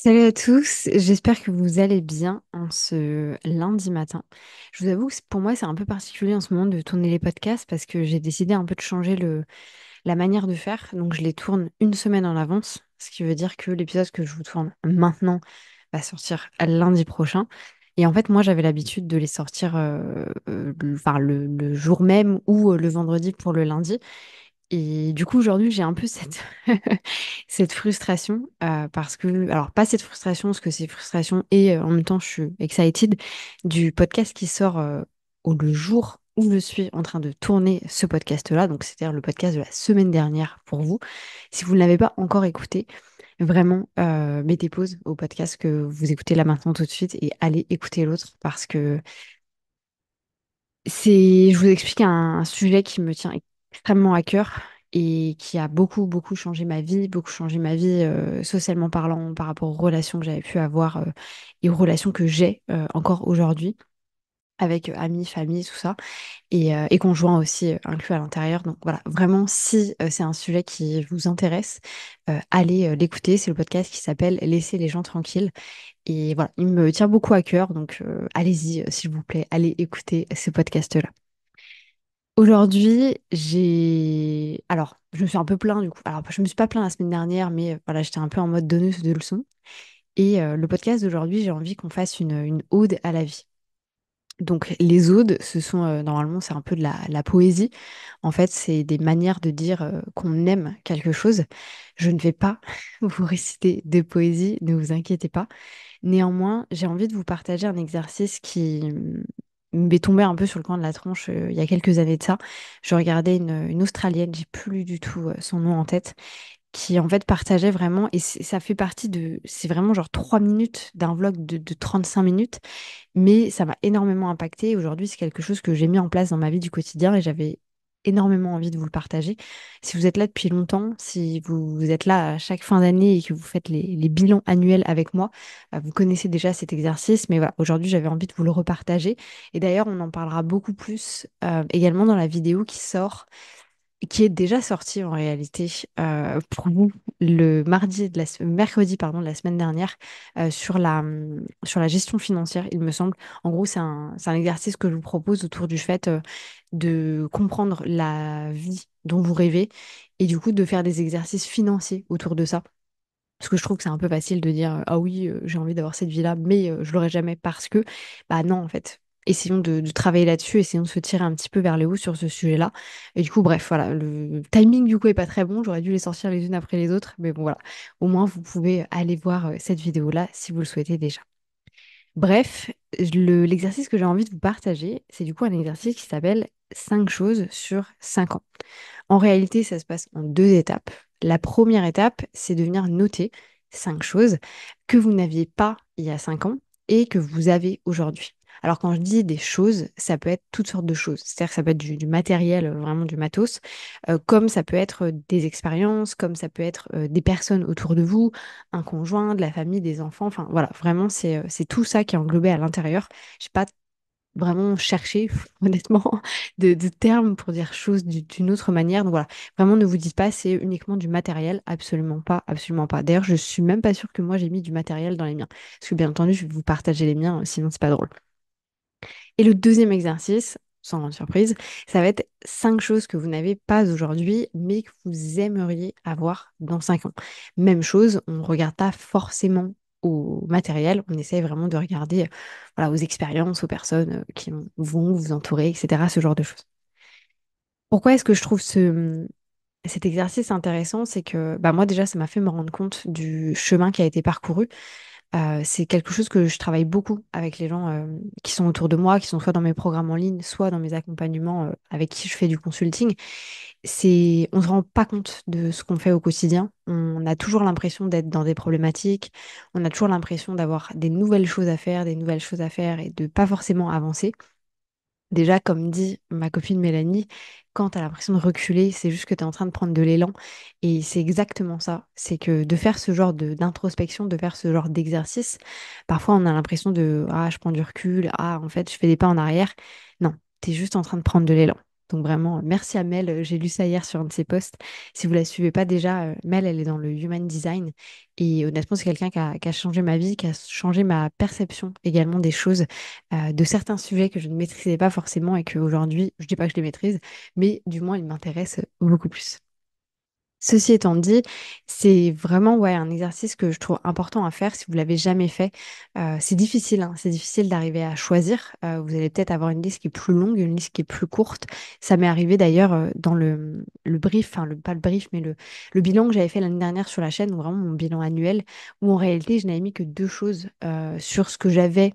Salut à tous, j'espère que vous allez bien en ce lundi matin. Je vous avoue que pour moi c'est un peu particulier en ce moment de tourner les podcasts parce que j'ai décidé un peu de changer la manière de faire. Donc je les tourne une semaine en avance, ce qui veut dire que l'épisode que je vous tourne maintenant va sortir lundi prochain. Et en fait moi j'avais l'habitude de les sortir enfin, le jour même ou le vendredi pour le lundi. Et du coup, aujourd'hui, j'ai un peu cette frustration parce que, alors pas cette frustration, parce que c'est frustration et en même temps, je suis excited du podcast qui sort le jour où je suis en train de tourner ce podcast-là. Donc, c'est-à-dire le podcast de la semaine dernière pour vous. Si vous ne l'avez pas encore écouté, vraiment, mettez pause au podcast que vous écoutez là maintenant tout de suite et allez écouter l'autre parce que je vous explique un sujet qui me tient extrêmement à cœur et qui a beaucoup, beaucoup changé ma vie, beaucoup changé ma vie socialement parlant par rapport aux relations que j'avais pu avoir et aux relations que j'ai encore aujourd'hui avec amis, famille, tout ça, et conjoint aussi inclus à l'intérieur. Donc voilà, vraiment, si c'est un sujet qui vous intéresse, allez l'écouter. C'est le podcast qui s'appelle Laissez les gens tranquilles. Et voilà, il me tient beaucoup à cœur, donc allez-y, s'il vous plaît, allez écouter ce podcast-là. Aujourd'hui, Alors, je me suis un peu plaint du coup. Alors, je me suis pas plaint la semaine dernière, mais voilà, j'étais un peu en mode donneuse de leçons. Et le podcast d'aujourd'hui, j'ai envie qu'on fasse une ode à la vie. Donc, les odes, ce sont normalement, c'est un peu de la poésie. En fait, c'est des manières de dire qu'on aime quelque chose. Je ne vais pas vous réciter de poésie, ne vous inquiétez pas. Néanmoins, j'ai envie de vous partager un exercice qui m'est tombé un peu sur le coin de la tronche il y a quelques années de ça. Je regardais une Australienne, j'ai plus du tout son nom en tête, qui en fait partageait vraiment, et ça fait partie c'est vraiment genre 3 minutes d'un vlog de 35 minutes, mais ça m'a énormément impacté. Aujourd'hui, c'est quelque chose que j'ai mis en place dans ma vie du quotidien et j'avais énormément envie de vous le partager. Si vous êtes là depuis longtemps, si vous êtes là à chaque fin d'année et que vous faites les bilans annuels avec moi, vous connaissez déjà cet exercice, mais voilà, aujourd'hui, j'avais envie de vous le repartager. Et d'ailleurs, on en parlera beaucoup plus également dans la vidéo qui sort, qui est déjà sorti en réalité pour vous le mercredi pardon, de la semaine dernière sur la gestion financière, il me semble. En gros, c'est un exercice que je vous propose autour du fait de comprendre la vie dont vous rêvez et du coup de faire des exercices financiers autour de ça. Parce que je trouve que c'est un peu facile de dire ah oui, j'ai envie d'avoir cette vie-là, mais je l'aurai jamais parce que, bah non, en fait. Essayons de travailler là-dessus, essayons de se tirer un petit peu vers le haut sur ce sujet-là. Et du coup, bref, voilà, le timing du coup est pas très bon. J'aurais dû les sortir les unes après les autres, mais bon, voilà. Au moins, vous pouvez aller voir cette vidéo-là si vous le souhaitez déjà. Bref, l'exercice que j'ai envie de vous partager, c'est du coup un exercice qui s'appelle 5 choses sur 5 ans. En réalité, ça se passe en deux étapes. La première étape, c'est de venir noter 5 choses que vous n'aviez pas il y a 5 ans et que vous avez aujourd'hui. Alors quand je dis des choses, ça peut être toutes sortes de choses. C'est-à-dire que ça peut être du matériel, vraiment du matos, comme ça peut être des expériences, comme ça peut être des personnes autour de vous, un conjoint, de la famille, des enfants. Enfin voilà, vraiment c'est tout ça qui est englobé à l'intérieur. Je sais pas vraiment chercher, honnêtement, de termes pour dire choses d'une autre manière. Donc voilà, vraiment ne vous dites pas c'est uniquement du matériel, absolument pas, absolument pas. D'ailleurs, je suis même pas sûre que moi j'ai mis du matériel dans les miens. Parce que bien entendu, je vais vous partager les miens, sinon c'est pas drôle. Et le deuxième exercice, sans grande surprise, ça va être 5 choses que vous n'avez pas aujourd'hui, mais que vous aimeriez avoir dans 5 ans. Même chose, on ne regarde pas forcément au matériel, on essaye vraiment de regarder voilà, aux expériences, aux personnes vont vous entourer, etc. Ce genre de choses. Pourquoi est-ce que je trouve cet exercice intéressant? C'est que bah, moi déjà, ça m'a fait me rendre compte du chemin qui a été parcouru. C'est quelque chose que je travaille beaucoup avec les gens qui sont autour de moi, qui sont soit dans mes programmes en ligne, soit dans mes accompagnements avec qui je fais du consulting. On ne se rend pas compte de ce qu'on fait au quotidien. On a toujours l'impression d'être dans des problématiques. On a toujours l'impression d'avoir des nouvelles choses à faire, des nouvelles choses à faire et de pas forcément avancer. Déjà, comme dit ma copine Mélanie, quand tu as l'impression de reculer, c'est juste que tu es en train de prendre de l'élan. Et c'est exactement ça. C'est que de faire ce genre d'introspection, de faire ce genre d'exercice, parfois on a l'impression de ah, je prends du recul, ah, en fait, je fais des pas en arrière. Non, tu es juste en train de prendre de l'élan. Donc vraiment, merci à Mel. J'ai lu ça hier sur un de ses posts. Si vous la suivez pas déjà, Mel, elle est dans le Human Design. Et honnêtement, c'est quelqu'un qui a changé ma vie, qui a changé ma perception également des choses, de certains sujets que je ne maîtrisais pas forcément et qu'aujourd'hui, je dis pas que je les maîtrise, mais du moins, ils m'intéressent beaucoup plus. Ceci étant dit, c'est vraiment ouais, un exercice que je trouve important à faire si vous l'avez jamais fait. C'est difficile, hein, c'est difficile d'arriver à choisir. Vous allez peut-être avoir une liste qui est plus longue, une liste qui est plus courte. Ça m'est arrivé d'ailleurs dans le brief, enfin pas le brief, mais le bilan que j'avais fait l'année dernière sur la chaîne, ou vraiment mon bilan annuel, où en réalité je n'avais mis que deux choses sur ce que j'avais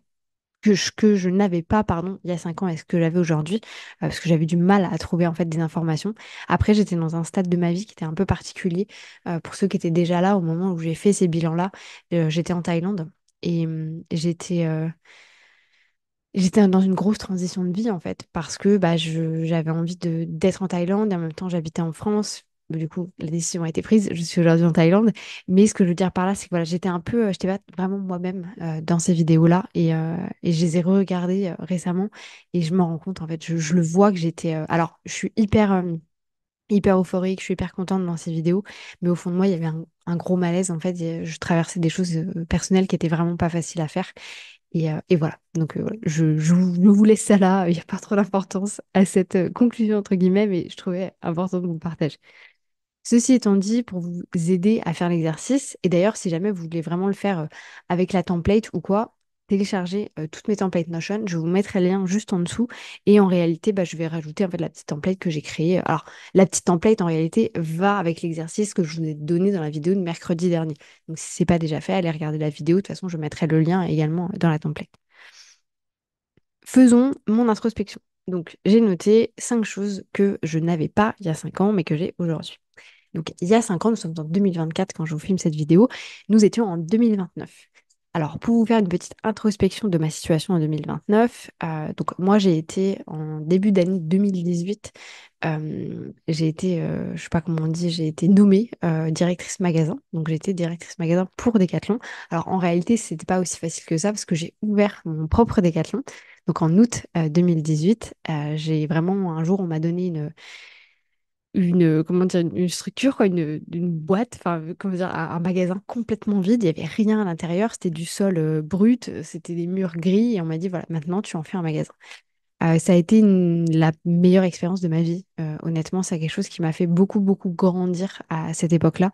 que je n'avais pas, pardon, il y a 5 ans et ce que j'avais aujourd'hui, parce que j'avais du mal à trouver en fait des informations. Après, j'étais dans un stade de ma vie qui était un peu particulier. Pour ceux qui étaient déjà là au moment où j'ai fait ces bilans-là, j'étais en Thaïlande et j'étais dans une grosse transition de vie en fait, parce que bah, j'avais envie d'être en Thaïlande et en même temps j'habitais en France. Du coup, la décision a été prise, je suis aujourd'hui en Thaïlande. Mais ce que je veux dire par là, c'est que voilà, j'étais un peu, j'étais pas vraiment moi-même dans ces vidéos-là et je les ai re-regardées récemment et je me rends compte en fait, je le vois que j'étais. Alors, je suis hyper euphorique, je suis hyper contente dans ces vidéos, mais au fond de moi, il y avait un gros malaise en fait. Je traversais des choses personnelles qui étaient vraiment pas faciles à faire. Et voilà, donc voilà, je vous laisse ça là, il n'y a pas trop d'importance à cette conclusion entre guillemets, mais je trouvais important de vous le partager. Ceci étant dit, pour vous aider à faire l'exercice, et d'ailleurs, si jamais vous voulez vraiment le faire avec la template ou quoi, téléchargez toutes mes templates Notion. Je vous mettrai le lien juste en dessous. Et en réalité, bah, je vais rajouter en fait la petite template que j'ai créée. Alors, la petite template, en réalité, va avec l'exercice que je vous ai donné dans la vidéo de mercredi dernier. Donc, si ce n'est pas déjà fait, allez regarder la vidéo. De toute façon, je mettrai le lien également dans la template. Faisons mon introspection. Donc, j'ai noté 5 choses que je n'avais pas il y a 5 ans, mais que j'ai aujourd'hui. Donc, il y a 5 ans, nous sommes en 2024 quand je vous filme cette vidéo, nous étions en 2029. Alors, pour vous faire une petite introspection de ma situation en 2029, donc moi j'ai été en début d'année 2018, j'ai été, je sais pas comment on dit, j'ai été nommée directrice magasin. Donc j'ai été directrice magasin pour Decathlon. Alors en réalité, c'était pas aussi facile que ça parce que j'ai ouvert mon propre Decathlon. Donc en août 2018, j'ai vraiment un jour on m'a donné comment dire, une structure, quoi, une boîte, enfin, comment dire, un magasin complètement vide. Il n'y avait rien à l'intérieur. C'était du sol brut, c'était des murs gris. Et on m'a dit, voilà, maintenant, tu en fais un magasin. Ça a été la meilleure expérience de ma vie. Honnêtement, c'est quelque chose qui m'a fait beaucoup, beaucoup grandir à cette époque-là.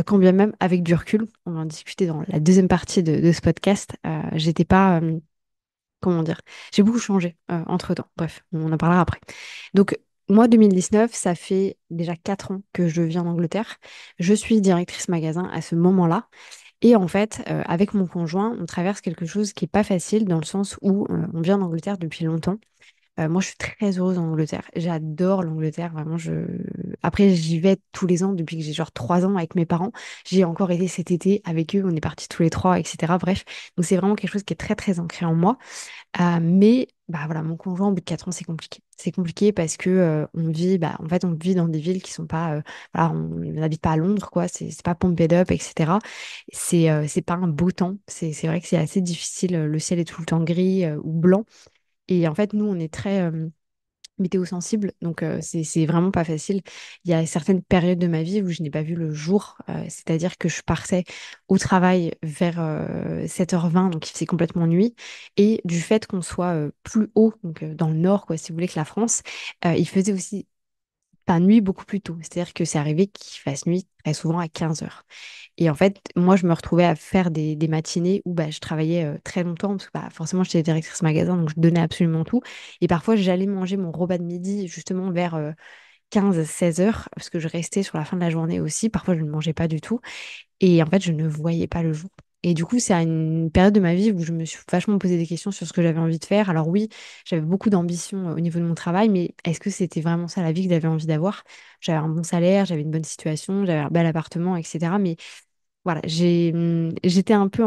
Quand bien même, avec du recul, on va en discuter dans la deuxième partie de ce podcast, j'étais pas, comment dire, j'ai beaucoup changé entre-temps. Bref, on en parlera après. Donc, moi, 2019, ça fait déjà 4 ans que je vis en Angleterre. Je suis directrice magasin à ce moment-là. Et en fait, avec mon conjoint, on traverse quelque chose qui n'est pas facile dans le sens où on vient d'Angleterre depuis longtemps. Moi, je suis très heureuse en Angleterre. J'adore l'Angleterre, vraiment. Après, j'y vais tous les ans depuis que j'ai genre 3 ans avec mes parents. J'y ai encore été cet été avec eux. On est partis tous les trois, etc. Bref, donc c'est vraiment quelque chose qui est très, très ancré en moi. Mais bah voilà, mon conjoint, au bout de 4 ans, c'est compliqué. C'est compliqué parce que on vit, bah, en fait, on vit dans des villes qui sont pas, voilà, on n'habite pas à Londres, quoi. C'est pas pumped up, etc. C'est pas un beau temps. C'est vrai que c'est assez difficile. Le ciel est tout le temps gris ou blanc. Et en fait, nous, on est très météo sensible, donc c'est vraiment pas facile. Il y a certaines périodes de ma vie où je n'ai pas vu le jour, c'est-à-dire que je partais au travail vers 7h20, donc il faisait complètement nuit, et du fait qu'on soit plus haut, donc dans le nord, quoi, si vous voulez, que la France, il faisait aussi pas nuit beaucoup plus tôt. C'est-à-dire que c'est arrivé qu'il fasse nuit très souvent à 15h. Et en fait, moi, je me retrouvais à faire des matinées où bah, je travaillais très longtemps, parce que bah, forcément, j'étais directrice magasin, donc je donnais absolument tout. Et parfois, j'allais manger mon repas de midi justement vers 15-16 heures, parce que je restais sur la fin de la journée aussi. Parfois, je ne mangeais pas du tout. Et en fait, je ne voyais pas le jour. Et du coup, c'est à une période de ma vie où je me suis vachement posé des questions sur ce que j'avais envie de faire. Alors oui, j'avais beaucoup d'ambition au niveau de mon travail, mais est-ce que c'était vraiment ça la vie que j'avais envie d'avoir? J'avais un bon salaire, j'avais une bonne situation, j'avais un bel appartement, etc. Mais voilà, j'étais un peu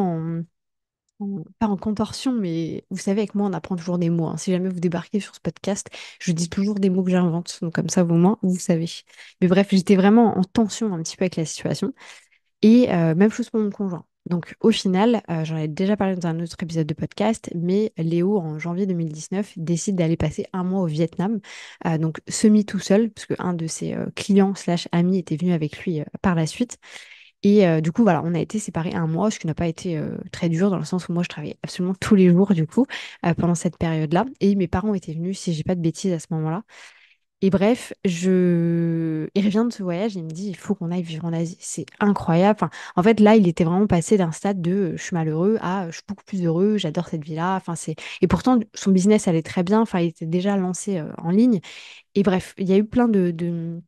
pas en contorsion, mais vous savez, avec moi, on apprend toujours des mots, hein. Si jamais vous débarquez sur ce podcast, je dis toujours des mots que j'invente. Donc comme ça, au moins, vous savez. Mais bref, j'étais vraiment en tension un petit peu avec la situation. Et même chose pour mon conjoint. Donc au final, j'en ai déjà parlé dans un autre épisode de podcast, mais Léo, en janvier 2019, décide d'aller passer un mois au Vietnam, donc semi tout seul, parce qu'un de ses clients slash amis était venu avec lui par la suite. Et du coup, voilà, on a été séparés un mois, ce qui n'a pas été très dur, dans le sens où moi, je travaillais absolument tous les jours, du coup, pendant cette période-là. Et mes parents étaient venus, si j'ai pas de bêtises, à ce moment-là. Et bref, il revient de ce voyage, il me dit, il faut qu'on aille vivre en Asie. C'est incroyable. Enfin, en fait, là, il était vraiment passé d'un stade de je suis malheureux à je suis beaucoup plus heureux, j'adore cette vie-là. Enfin, c'est... Et pourtant, son business allait très bien. Enfin, il était déjà lancé en ligne. Et bref, il y a eu plein de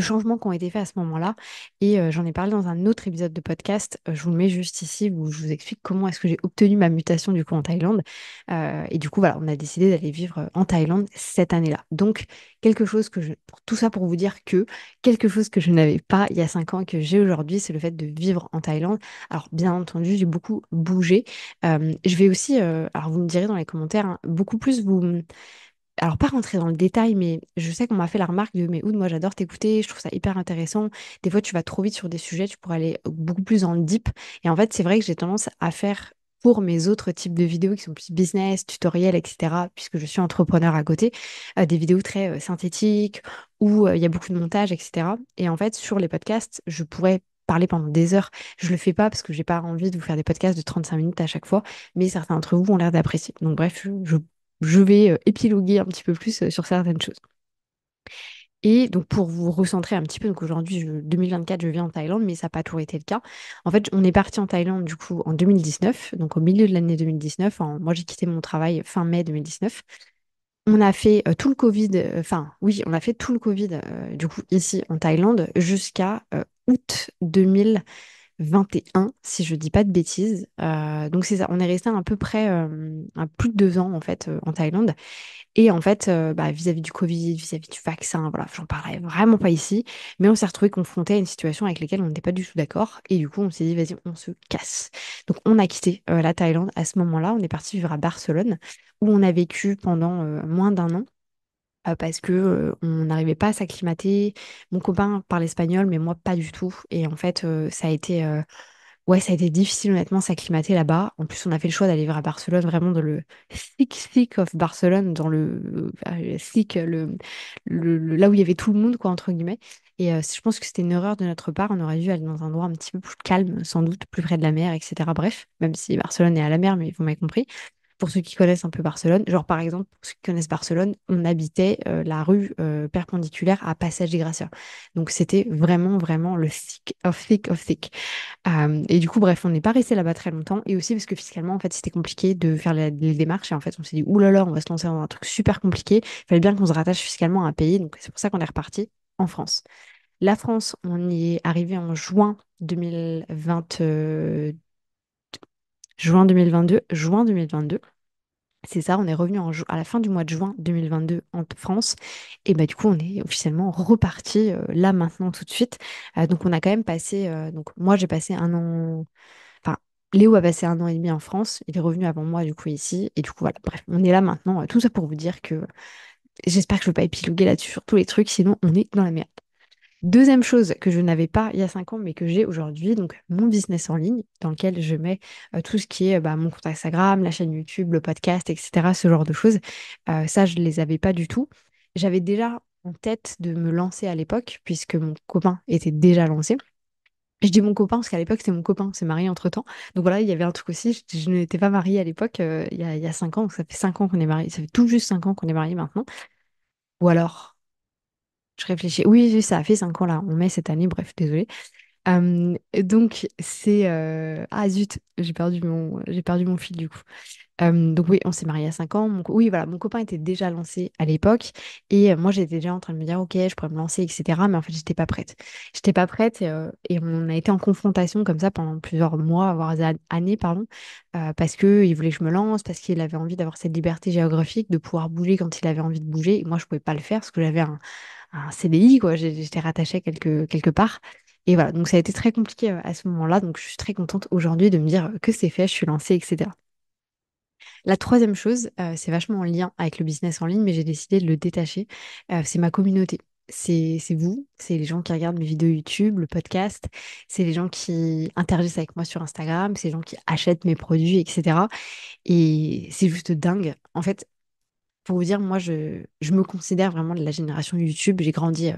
changements qui ont été faits à ce moment-là. Et j'en ai parlé dans un autre épisode de podcast. Je vous le mets juste ici où je vous explique comment est-ce que j'ai obtenu ma mutation du coup en Thaïlande. Et du coup, voilà, on a décidé d'aller vivre en Thaïlande cette année-là. Donc, quelque chose que je... Tout ça pour vous dire que quelque chose que je n'avais pas il y a 5 ans et que j'ai aujourd'hui, c'est le fait de vivre en Thaïlande. Alors, bien entendu, j'ai beaucoup bougé. Je vais aussi, alors vous me direz dans les commentaires, hein, beaucoup plus vous alors pas rentrer dans le détail, mais je sais qu'on m'a fait la remarque de mais Oud, moi j'adore t'écouter, je trouve ça hyper intéressant. Des fois tu vas trop vite sur des sujets, tu pourrais aller beaucoup plus dans le deep. Et en fait, c'est vrai que j'ai tendance à faire pour mes autres types de vidéos qui sont plus business, tutoriels, etc., puisque je suis entrepreneur à côté, des vidéos très synthétiques où il y a beaucoup de montage, etc. Et en fait, sur les podcasts, je pourrais parler pendant des heures. Je le fais pas parce que j'ai pas envie de vous faire des podcasts de 35 minutes à chaque fois, mais certains d'entre vous ont l'air d'apprécier. Donc bref, je vais épiloguer un petit peu plus sur certaines choses. Et donc pour vous recentrer un petit peu, donc aujourd'hui, 2024, je vis en Thaïlande, mais ça n'a pas toujours été le cas. En fait, on est parti en Thaïlande du coup en 2019, donc au milieu de l'année 2019. Moi, j'ai quitté mon travail fin mai 2019. On a fait tout le Covid, enfin oui, on a fait tout le Covid du coup ici en Thaïlande jusqu'à août 2021, si je dis pas de bêtises. Donc c'est ça, on est resté à peu près à plus de 2 ans en fait en Thaïlande. Et en fait, bah, vis-à-vis du Covid, vis-à-vis du vaccin, voilà, j'en parlerai vraiment pas ici, mais on s'est retrouvé confronté à une situation avec laquelle on n'était pas du tout d'accord. Et du coup, on s'est dit, vas-y, on se casse. Donc, on a quitté la Thaïlande à ce moment-là. On est parti vivre à Barcelone, où on a vécu pendant moins d'un an. Parce que on n'arrivait pas à s'acclimater. Mon copain parle espagnol, mais moi pas du tout. Et en fait, ça a été ouais, ça a été difficile honnêtement s'acclimater là-bas. En plus, on a fait le choix d'aller vivre à Barcelone, vraiment dans le thick of Barcelone, dans le thick, là où il y avait tout le monde, quoi, entre guillemets. Et je pense que c'était une erreur de notre part. On aurait dû aller dans un endroit un petit peu plus calme, sans doute, plus près de la mer, etc. Bref, même si Barcelone est à la mer, mais vous m'avez compris. Pour ceux qui connaissent un peu Barcelone, genre par exemple, pour ceux qui connaissent Barcelone, on habitait la rue perpendiculaire à Passage des Gracias. Donc c'était vraiment, vraiment le thick of thick of thick. Et du coup, bref, on n'est pas resté là-bas très longtemps. Et aussi parce que fiscalement, en fait, c'était compliqué de faire les démarches. Et en fait, on s'est dit, ouh là là, on va se lancer dans un truc super compliqué. Il fallait bien qu'on se rattache fiscalement à un pays. Donc, c'est pour ça qu'on est reparti en France. La France, on y est arrivé en juin 2020, juin 2022, juin 2022. C'est ça, on est revenu à la fin du mois de juin 2022 en France. Et bah, du coup, on est officiellement reparti là maintenant tout de suite. Donc, on a quand même passé. Donc, moi, j'ai passé un an. Enfin, Léo a passé 1 an et demi en France. Il est revenu avant moi, du coup, ici. Et du coup, voilà. Bref, on est là maintenant. Tout ça pour vous dire que j'espère que je ne vais pas épiloguer là-dessus sur tous les trucs, sinon on est dans la merde. Deuxième chose que je n'avais pas il y a 5 ans, mais que j'ai aujourd'hui, donc mon business en ligne, dans lequel je mets tout ce qui est bah, mon compte Instagram, la chaîne YouTube, le podcast, etc., ce genre de choses. Ça, je ne les avais pas du tout. J'avais déjà en tête de me lancer à l'époque, puisque mon copain était déjà lancé. Je dis mon copain parce qu'à l'époque, c'était mon copain, on s'est marié entre-temps. Donc voilà, il y avait un truc aussi, je n'étais pas mariée à l'époque, il y a 5 ans, donc ça fait 5 ans qu'on est mariés, ça fait tout juste 5 ans qu'on est mariés maintenant. Ou alors, je réfléchis, oui, oui, ça a fait 5 ans là, on met cette année, bref, désolée. Donc c'est... Ah zut, j'ai perdu mon fil du coup. Donc oui, on s'est mariés à 5 ans. Oui, voilà, mon copain était déjà lancé à l'époque. Et moi, j'étais déjà en train de me dire, ok, je pourrais me lancer, etc. Mais en fait, j'étais pas prête. J'étais pas prête et on a été en confrontation comme ça pendant plusieurs mois, voire années, pardon, parce qu'il voulait que je me lance, parce qu'il avait envie d'avoir cette liberté géographique, de pouvoir bouger quand il avait envie de bouger. Et moi, je pouvais pas le faire parce que j'avais un CDI, quoi. J'étais rattachée quelque part. Et voilà, donc ça a été très compliqué à ce moment-là. Donc je suis très contente aujourd'hui de me dire que c'est fait, je suis lancée, etc. La troisième chose, c'est vachement en lien avec le business en ligne, mais j'ai décidé de le détacher, c'est ma communauté. c'est vous, c'est les gens qui regardent mes vidéos YouTube, le podcast, c'est les gens qui interagissent avec moi sur Instagram, c'est les gens qui achètent mes produits, etc. Et c'est juste dingue. En fait, pour vous dire, moi, je me considère vraiment de la génération YouTube. J'ai grandi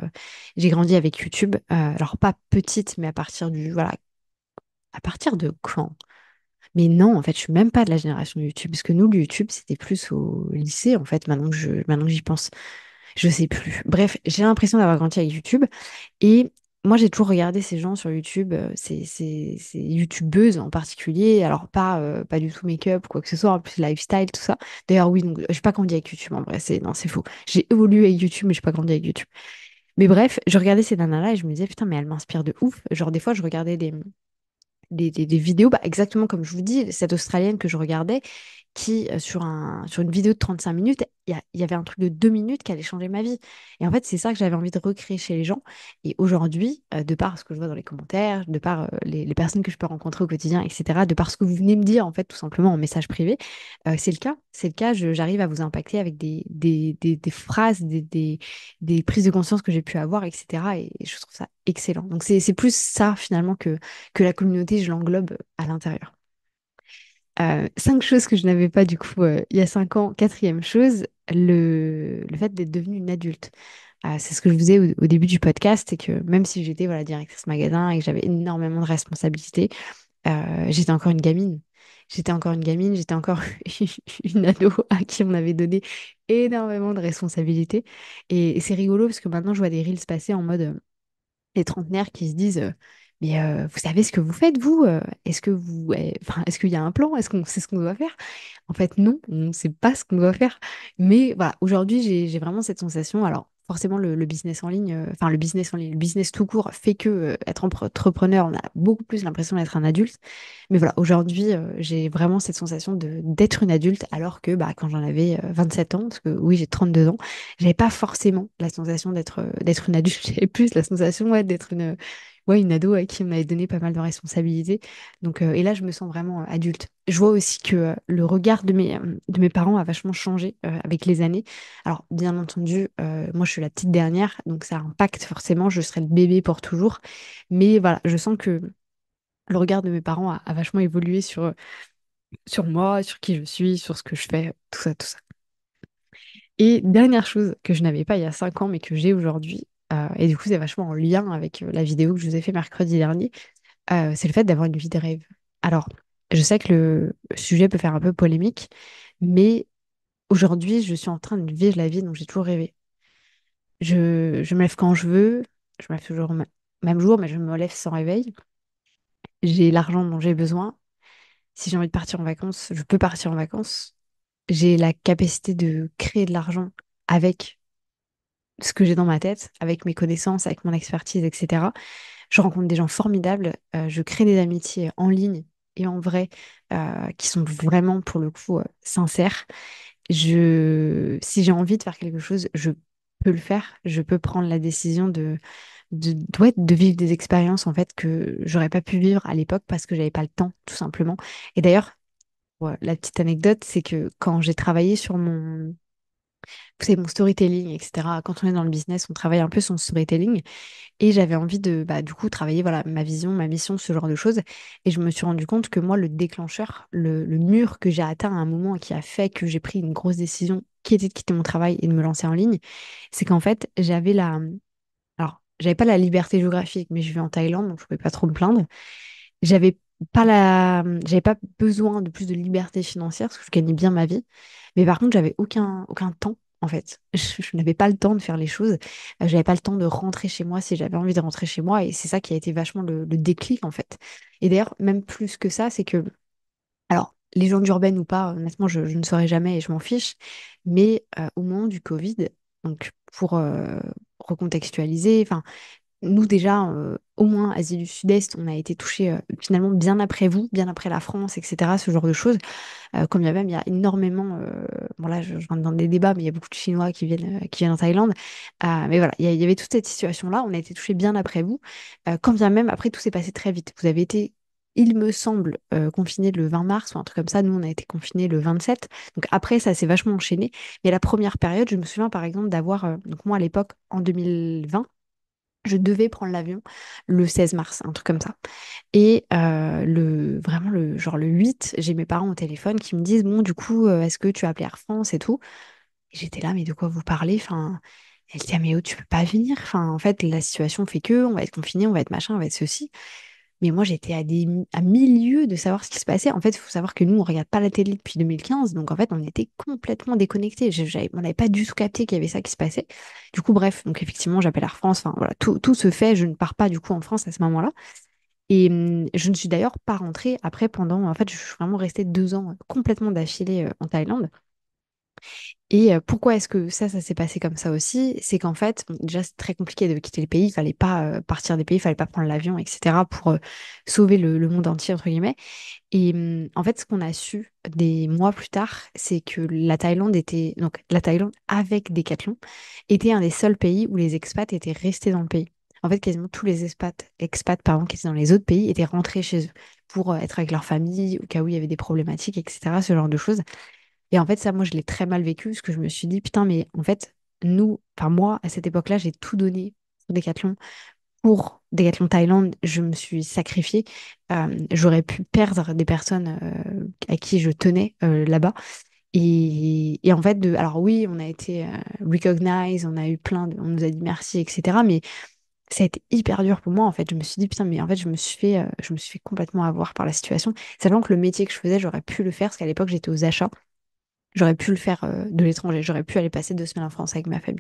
avec YouTube. Alors, pas petite, mais voilà, à partir de quand? Mais non, en fait, je suis même pas de la génération YouTube. Parce que nous, le YouTube, c'était plus au lycée, en fait, maintenant que j'y pense. Je sais plus. Bref, j'ai l'impression d'avoir grandi avec YouTube. Et moi, j'ai toujours regardé ces gens sur YouTube, ces YouTubeuses en particulier. Alors, pas du tout make-up, quoi que ce soit, en plus lifestyle, tout ça. D'ailleurs, oui, donc, j'ai pas grandi avec YouTube, en vrai. Non, c'est faux. J'ai évolué avec YouTube, mais j'ai pas grandi avec YouTube. Mais bref, je regardais ces nanas-là et je me disais, putain, mais elles m'inspirent de ouf. Genre, des fois, je regardais des vidéos, bah, exactement comme je vous dis, cette Australienne que je regardais, qui, sur une vidéo de 35 minutes, il y avait un truc de 2 minutes qui allait changer ma vie. Et en fait, c'est ça que j'avais envie de recréer chez les gens. Et aujourd'hui, de par ce que je vois dans les commentaires, de par les personnes que je peux rencontrer au quotidien, etc., de par ce que vous venez me dire, en fait, tout simplement en message privé, c'est le cas. C'est le cas, j'arrive à vous impacter avec des phrases, des prises de conscience que j'ai pu avoir, etc. Et je trouve ça excellent. Donc, c'est plus ça, finalement, que la communauté, je l'englobe à l'intérieur. 5 choses que je n'avais pas du coup il y a 5 ans. Quatrième chose, le fait d'être devenue une adulte. C'est ce que je vous disais au début du podcast, c'est que même si j'étais voilà, directrice magasin et que j'avais énormément de responsabilités, j'étais encore une gamine. J'étais encore une gamine, j'étais encore une ado à qui on avait donné énormément de responsabilités. Et c'est rigolo parce que maintenant je vois des reels passer en mode les trentenaires qui se disent mais vous savez ce que vous faites, vous? Est-ce que enfin, est-ce qu'il y a un plan? Est-ce qu'on sait ce qu'on doit faire? En fait, non, on ne sait pas ce qu'on doit faire. Mais voilà, aujourd'hui, j'ai vraiment cette sensation. Alors, forcément, le business en ligne, enfin, le business en ligne, le business tout court fait que être entrepreneur, on a beaucoup plus l'impression d'être un adulte. Mais voilà, aujourd'hui, j'ai vraiment cette sensation d'être une adulte, alors que bah, quand j'en avais 7 ans, parce que oui, j'ai 32 ans, j'avais pas forcément la sensation d'être une adulte. J'avais plus la sensation ouais, d'être une ado à qui on avait donné pas mal de responsabilités. Donc, et là, je me sens vraiment adulte. Je vois aussi que le regard de mes parents a vachement changé avec les années. Alors, bien entendu, moi, je suis la petite dernière, donc ça impacte forcément. Je serai le bébé pour toujours. Mais voilà, je sens que le regard de mes parents a vachement évolué sur moi, sur qui je suis, sur ce que je fais, tout ça, tout ça. Et dernière chose que je n'avais pas il y a 5 ans, mais que j'ai aujourd'hui, et du coup, c'est vachement en lien avec la vidéo que je vous ai fait mercredi dernier, c'est le fait d'avoir une vie de rêve. Alors, je sais que le sujet peut faire un peu polémique, mais aujourd'hui, je suis en train de vivre la vie dont j'ai toujours rêvé. Je me lève quand je veux, je me lève toujours au même jour, mais je me lève sans réveil. J'ai l'argent dont j'ai besoin. Si j'ai envie de partir en vacances, je peux partir en vacances. J'ai la capacité de créer de l'argent avec ce que j'ai dans ma tête, avec mes connaissances, avec mon expertise, etc. Je rencontre des gens formidables, je crée des amitiés en ligne et en vrai qui sont vraiment pour le coup sincères. Si j'ai envie de faire quelque chose, je peux le faire. Je peux prendre la décision ouais, de vivre des expériences en fait que j'aurais pas pu vivre à l'époque parce que j'avais pas le temps, tout simplement. Et d'ailleurs, ouais, la petite anecdote, c'est que quand j'ai travaillé sur mon storytelling, etc. Quand on est dans le business, on travaille un peu son storytelling. Et j'avais envie de, bah, du coup, travailler, voilà, ma vision, ma mission, ce genre de choses. Et je me suis rendu compte que moi, le déclencheur, le mur que j'ai atteint à un moment et qui a fait que j'ai pris une grosse décision, qui était de quitter mon travail et de me lancer en ligne, c'est qu'en fait, alors, j'avais pas la liberté géographique, mais je vivais en Thaïlande, donc je pouvais pas trop me plaindre. J'avais j'avais pas besoin de plus de liberté financière parce que je gagnais bien ma vie. Mais par contre, j'avais aucun temps, en fait. Je n'avais pas le temps de faire les choses. J'avais pas le temps de rentrer chez moi si j'avais envie de rentrer chez moi. Et c'est ça qui a été vachement le déclic, en fait. Et d'ailleurs, même plus que ça, c'est que, alors, légende urbaine ou pas, honnêtement, je ne saurais jamais et je m'en fiche. Mais au moment du Covid, donc pour recontextualiser, enfin, nous, déjà, au moins Asie du Sud-Est, on a été touchés finalement bien après vous, bien après la France, etc., ce genre de choses. Comme il y a même, il y a énormément, bon là, je rentre dans des débats, mais il y a beaucoup de Chinois qui viennent en Thaïlande. Mais voilà, il y avait toute cette situation-là, on a été touchés bien après vous. Quand bien même, après, tout s'est passé très vite. Vous avez été il me semble, confiné le 20 mars ou un truc comme ça. Nous, on a été confinés le 27. Donc après, ça s'est vachement enchaîné. Mais la première période, je me souviens par exemple d'avoir, donc moi à l'époque, en 2020, je devais prendre l'avion le 16 mars, un truc comme ça. Et vraiment, genre le 8, j'ai mes parents au téléphone qui me disent, bon, du coup, est-ce que tu as appelé Air France et tout? Et j'étais là, mais de quoi vous parlez? Enfin, elle dit, ah, mais oh, tu peux pas venir. Enfin, en fait, la situation fait que, on va être confiné, on va être machin, on va être ceci. Mais moi, j'étais à milieu de savoir ce qui se passait. En fait, il faut savoir que nous, on regarde pas la télé depuis 2015. Donc, en fait, on était complètement déconnectés. On n'avait pas du tout capté qu'il y avait ça qui se passait. Du coup, bref, donc effectivement, j'appelle Air France. Enfin, voilà, tout se fait. Je ne pars pas du coup en France à ce moment-là. Et je ne suis d'ailleurs pas rentrée après pendant. En fait, je suis vraiment restée 2 ans complètement d'affilée en Thaïlande. Et pourquoi est-ce que ça s'est passé comme ça aussi? C'est qu'en fait, bon, déjà, c'est très compliqué de quitter le pays. Il fallait pas partir des pays, il fallait pas prendre l'avion, etc. pour sauver le monde entier, entre guillemets. Et en fait, ce qu'on a su des mois plus tard, c'est que la Thaïlande était, donc la Thaïlande avec Decathlon, était un des seuls pays où les expats étaient restés dans le pays. En fait, quasiment tous les expats pardon, qui étaient dans les autres pays étaient rentrés chez eux pour être avec leur famille, au cas où il y avait des problématiques, etc., ce genre de choses. Et en fait, ça, moi, je l'ai très mal vécu parce que je me suis dit, putain, mais en fait, enfin, moi, à cette époque-là, j'ai tout donné pour Decathlon. Pour Decathlon Thaïlande, je me suis sacrifiée. J'aurais pu perdre des personnes à qui je tenais là-bas. Et en fait, alors oui, on a été recognized, on a eu on nous a dit merci, etc. Mais ça a été hyper dur pour moi, en fait. Je me suis dit, putain, mais en fait, je me suis fait complètement avoir par la situation. Sachant que le métier que je faisais, j'aurais pu le faire, parce qu'à l'époque, j'étais aux achats. J'aurais pu le faire de l'étranger. J'aurais pu aller passer 2 semaines en France avec ma famille.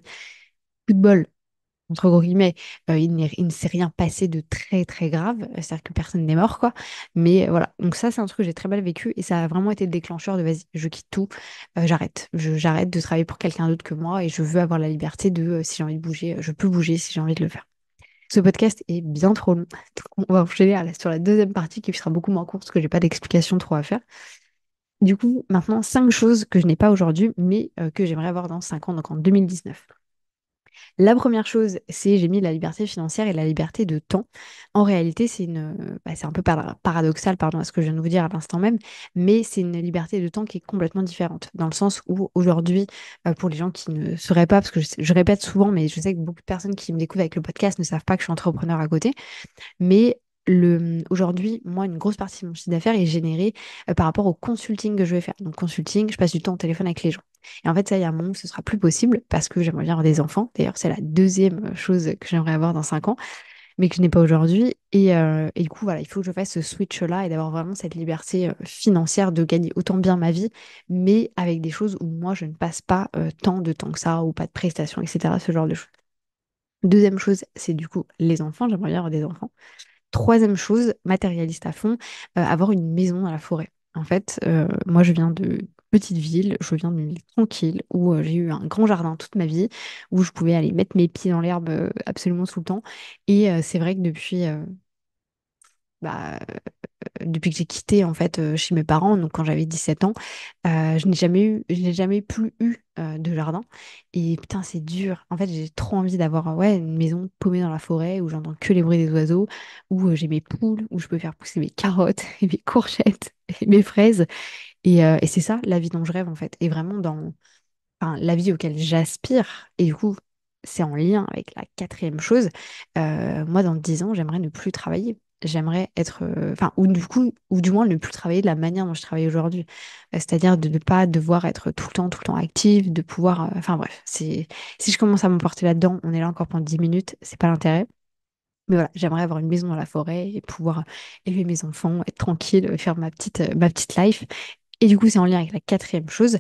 Coup de bol, entre gros guillemets, il ne s'est rien passé de très très grave. C'est-à-dire que personne n'est mort, quoi. Mais voilà. Donc ça, c'est un truc que j'ai très mal vécu et ça a vraiment été le déclencheur de vas-y, je quitte tout, j'arrête. J'arrête de travailler pour quelqu'un d'autre que moi et je veux avoir la liberté de, si j'ai envie de bouger, je peux bouger si j'ai envie de le faire. Ce podcast est bien trop long. Donc on va enchaîner sur la deuxième partie qui sera beaucoup moins courte parce que j'ai pas d'explication trop à faire. Du coup, maintenant, 5 choses que je n'ai pas aujourd'hui, mais que j'aimerais avoir dans 5 ans, donc en 2019. La première chose, c'est j'ai mis la liberté financière et la liberté de temps. En réalité, c'est un peu paradoxal, pardon, à ce que je viens de vous dire à l'instant même, mais c'est une liberté de temps qui est complètement différente, dans le sens où aujourd'hui, pour les gens qui ne sauraient pas, parce que je répète souvent, mais je sais que beaucoup de personnes qui me découvrent avec le podcast ne savent pas que je suis entrepreneur à côté. Mais aujourd'hui, moi, une grosse partie de mon chiffre d'affaires est générée par rapport au consulting que je vais faire. Donc, consulting, je passe du temps au téléphone avec les gens. Et en fait, ça, il y a un moment où ce sera plus possible parce que j'aimerais bien avoir des enfants. D'ailleurs, c'est la deuxième chose que j'aimerais avoir dans 5 ans, mais que je n'ai pas aujourd'hui. Et du coup, voilà, il faut que je fasse ce switch-là et d'avoir vraiment cette liberté financière de gagner autant bien ma vie, mais avec des choses où moi, je ne passe pas tant de temps que ça ou pas de prestations, etc. Ce genre de choses. Deuxième chose, c'est du coup les enfants. J'aimerais bien avoir des enfants. Troisième chose, matérialiste à fond, avoir une maison à la forêt. En fait, moi, je viens de petite ville, je viens d'une ville tranquille où j'ai eu un grand jardin toute ma vie, où je pouvais aller mettre mes pieds dans l'herbe absolument tout le temps. Et c'est vrai que bah, depuis que j'ai quitté en fait chez mes parents, donc quand j'avais 17 ans, je n'ai jamais plus eu de jardin. Et putain, c'est dur. En fait, j'ai trop envie d'avoir ouais, une maison paumée dans la forêt où j'entends que les bruits des oiseaux, où j'ai mes poules, où je peux faire pousser mes carottes et mes courgettes et mes fraises. Et c'est ça la vie dont je rêve en fait. Et vraiment dans enfin, la vie auquel j'aspire. Et du coup, c'est en lien avec la quatrième chose. Moi, dans 10 ans, j'aimerais ne plus travailler. J'aimerais être, enfin, ou du coup, ou du moins ne plus travailler de la manière dont je travaille aujourd'hui. C'est-à-dire de ne pas devoir être tout le temps active, de pouvoir, enfin bref, si je commence à m'emporter là-dedans, on est là encore pendant 10 minutes, c'est pas l'intérêt. Mais voilà, j'aimerais avoir une maison dans la forêt et pouvoir élever mes enfants, être tranquille, faire ma petite life. Et du coup, c'est en lien avec la quatrième chose,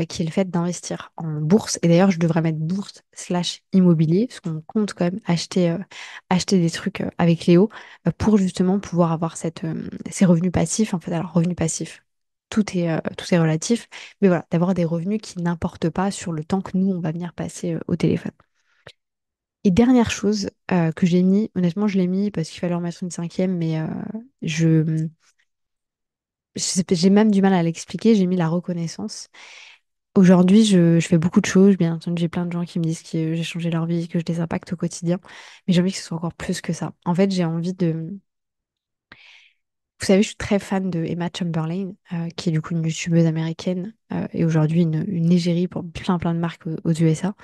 qui est le fait d'investir en bourse. Et d'ailleurs, je devrais mettre bourse slash immobilier, parce qu'on compte quand même acheter des trucs avec Léo pour justement pouvoir avoir ces revenus passifs. En fait, alors revenus passifs, tout est relatif. Mais voilà, d'avoir des revenus qui n'importent pas sur le temps que nous, on va venir passer au téléphone. Et dernière chose que j'ai mis, honnêtement, je l'ai mis parce qu'il fallait en mettre une cinquième, mais je, j'ai même du mal à l'expliquer. J'ai mis la reconnaissance. Aujourd'hui, je fais beaucoup de choses. Bien entendu, j'ai plein de gens qui me disent que j'ai changé leur vie, que je les impacte au quotidien. Mais j'ai envie que ce soit encore plus que ça. En fait, j'ai envie Vous savez, je suis très fan de Emma Chamberlain, qui est du coup une youtubeuse américaine et aujourd'hui une égérie pour plein de marques aux USA.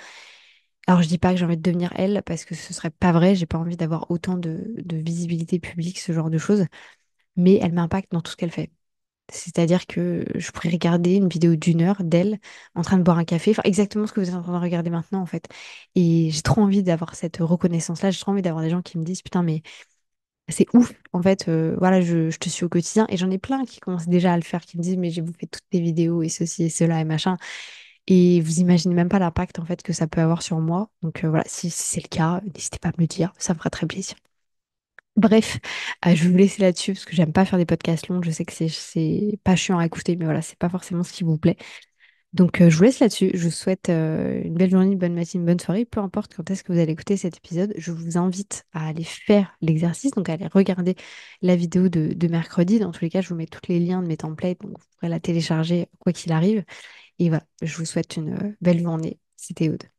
Alors je dis pas que j'ai envie de devenir elle parce que ce serait pas vrai, j'ai pas envie d'avoir autant de visibilité publique, ce genre de choses, mais elle m'impacte dans tout ce qu'elle fait. C'est-à-dire que je pourrais regarder une vidéo d'1 heure d'elle en train de boire un café, enfin exactement ce que vous êtes en train de regarder maintenant en fait. Et j'ai trop envie d'avoir cette reconnaissance-là, j'ai trop envie d'avoir des gens qui me disent putain mais c'est ouf en fait, voilà je te suis au quotidien et j'en ai plein qui commencent déjà à le faire, qui me disent mais j'ai bouffé toutes tes vidéos et ceci et cela et machin. Et vous imaginez même pas l'impact en fait que ça peut avoir sur moi. Donc voilà, si c'est le cas, n'hésitez pas à me le dire, ça me fera très plaisir. Bref, je vais vous laisser là-dessus parce que j'aime pas faire des podcasts longs. Je sais que c'est pas chiant à écouter, mais voilà, c'est pas forcément ce qui vous plaît. Donc je vous laisse là-dessus. Je vous souhaite une belle journée, une bonne matinée, une bonne soirée. Peu importe quand est-ce que vous allez écouter cet épisode, je vous invite à aller faire l'exercice, donc à aller regarder la vidéo de mercredi. Dans tous les cas, je vous mets tous les liens de mes templates, donc vous pourrez la télécharger quoi qu'il arrive. Et voilà, je vous souhaite une belle journée. C'était Aude.